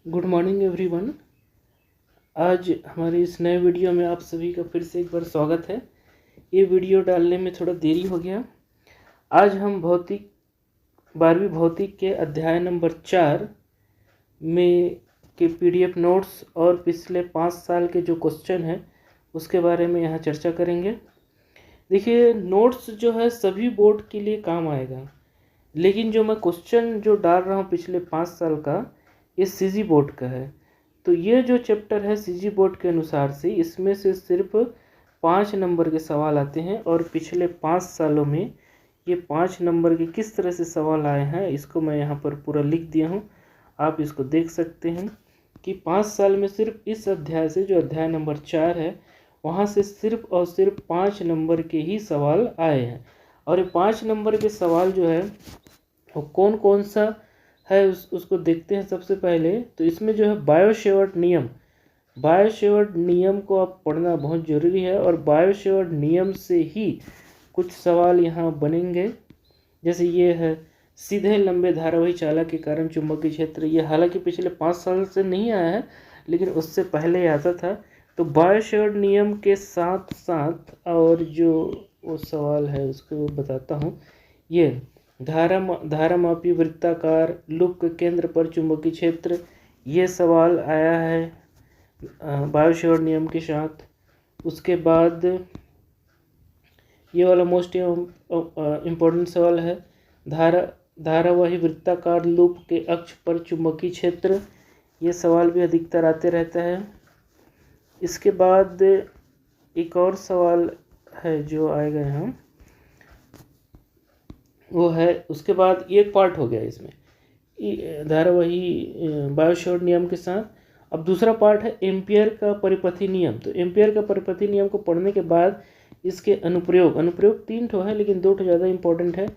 Good morning everyone. आज हमारे इस नए वीडियो में आप सभी का फिर से एक बार स्वागत है। ये वीडियो डालने में थोड़ा देरी हो गया। आज हम 12वीं भौतिक के अध्याय नंबर 4 में के पीडीएफ नोट्स और पिछले 5 साल के जो क्वेश्चन हैं उसके बारे में यहाँ चर्चा करेंगे। देखिए, नोट्स जो है सभी बोर्ड के लिए काम आएगा, लेकिन जो मैं क्वेश्चन जो डाल रहा हूँ पिछले 5 साल का, ये सीजी बोर्ड का है। तो ये जो चैप्टर है सीजी बोर्ड के अनुसार से इसमें से सिर्फ 5 नंबर के सवाल आते हैं और पिछले 5 सालों में ये 5 नंबर के किस तरह से सवाल आए हैं इसको मैं यहाँ पर पूरा लिख दिया हूँ। आप इसको देख सकते हैं कि 5 साल में सिर्फ इस अध्याय से, जो अध्याय नंबर 4 है, वहाँ से सिर्फ और सिर्फ 5 नंबर के ही सवाल आए हैं। और ये 5 नंबर के सवाल जो है वो कौन कौन सा है उसको देखते हैं। सबसे पहले तो इसमें जो है बायो-सेवर्ट नियम को आप पढ़ना बहुत ज़रूरी है और बायो-सेवर्ट नियम से ही कुछ सवाल यहाँ बनेंगे। जैसे ये है, सीधे लंबे धारावाही चालक के कारण चुंबकीय क्षेत्र। ये हालांकि पिछले 5 साल से नहीं आया है, लेकिन उससे पहले आता था। तो बायो-सेवर्ट नियम के साथ साथ और जो वो सवाल है उसको बताता हूँ। ये धारामापी वृत्ताकार लूप के केंद्र पर चुंबकीय क्षेत्र, ये सवाल आया है बायो-सेवर्ट नियम के साथ। उसके बाद ये वाला मोस्ट इम्पोर्टेंट सवाल है, धारावाही वृत्ताकार लूप के अक्ष पर चुंबकीय क्षेत्र। ये सवाल भी अधिकतर आते रहता है। इसके बाद एक और सवाल है जो आएगा यहाँ, वो है, उसके बाद एक पार्ट हो गया इसमें धारावाही बायो-सेवर्ट नियम के साथ। अब दूसरा पार्ट है एम्पियर का परिपथी नियम। तो एम्पियर का परिपथी नियम को पढ़ने के बाद इसके अनुप्रयोग 3 ठो है, लेकिन 2 ठो ज़्यादा इंपॉर्टेंट है।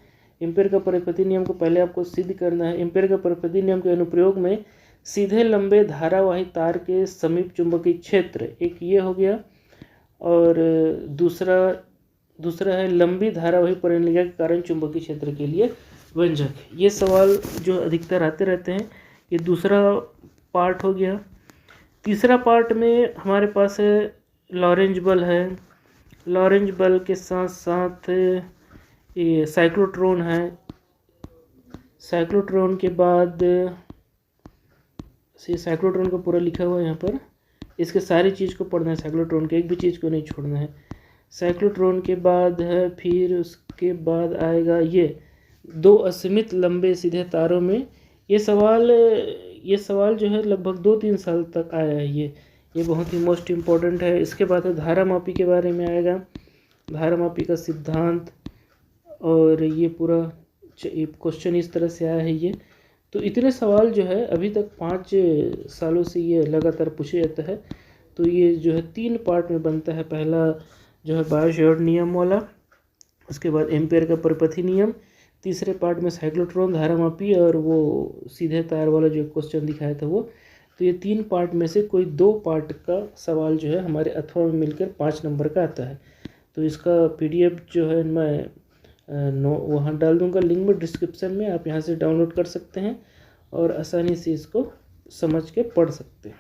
एम्पियर का परिपथी नियम को पहले आपको सिद्ध करना है। एम्पियर का परिपथी नियम के अनुप्रयोग में सीधे लंबे धारावाही तार के समीप चुंबकीय क्षेत्र, एक ये हो गया, और दूसरा है लंबी धारावाही परिनिका के कारण चुंबकीय क्षेत्र के लिए व्यंजक। ये सवाल जो अधिकतर आते रहते हैं। ये दूसरा पार्ट हो गया। तीसरा पार्ट में हमारे पास है लॉरेंज बल है। लॉरेंज बल के साथ साथ ये साइक्लोट्रॉन है। साइक्लोट्रॉन के बाद साइक्लोट्रॉन का पूरा लिखा हुआ है यहाँ पर। इसके सारी चीज़ को पढ़ना है, साइक्लोट्रॉन के एक भी चीज़ को नहीं छोड़ना है। साइक्लोट्रॉन के बाद है, फिर उसके बाद आएगा ये 2 असीमित लंबे सीधे तारों में। ये सवाल जो है लगभग 2-3 साल तक आया है। ये बहुत ही मोस्ट इम्पोर्टेंट है। इसके बाद है धारामापी के बारे में आएगा, धारामापी का सिद्धांत, और ये पूरा क्वेश्चन इस तरह से आया है ये। तो इतने सवाल जो है अभी तक 5 सालों से ये लगातार पूछे जाता है। तो ये जो है 3 पार्ट में बनता है। पहला जो है बायो-सेवर्ट नियम वाला, उसके बाद एम्पियर का परिपथी नियम, तीसरे पार्ट में साइक्लोट्रॉन, धारामापी, और वो सीधे तार वाला जो क्वेश्चन दिखाया था वो। तो ये 3 पार्ट में से कोई 2 पार्ट का सवाल जो है हमारे अथवा में मिलकर 5 नंबर का आता है। तो इसका पीडीएफ जो है मैं वहाँ डाल दूँगा लिंक में डिस्क्रिप्शन में। आप यहाँ से डाउनलोड कर सकते हैं और आसानी से इसको समझ के पढ़ सकते हैं।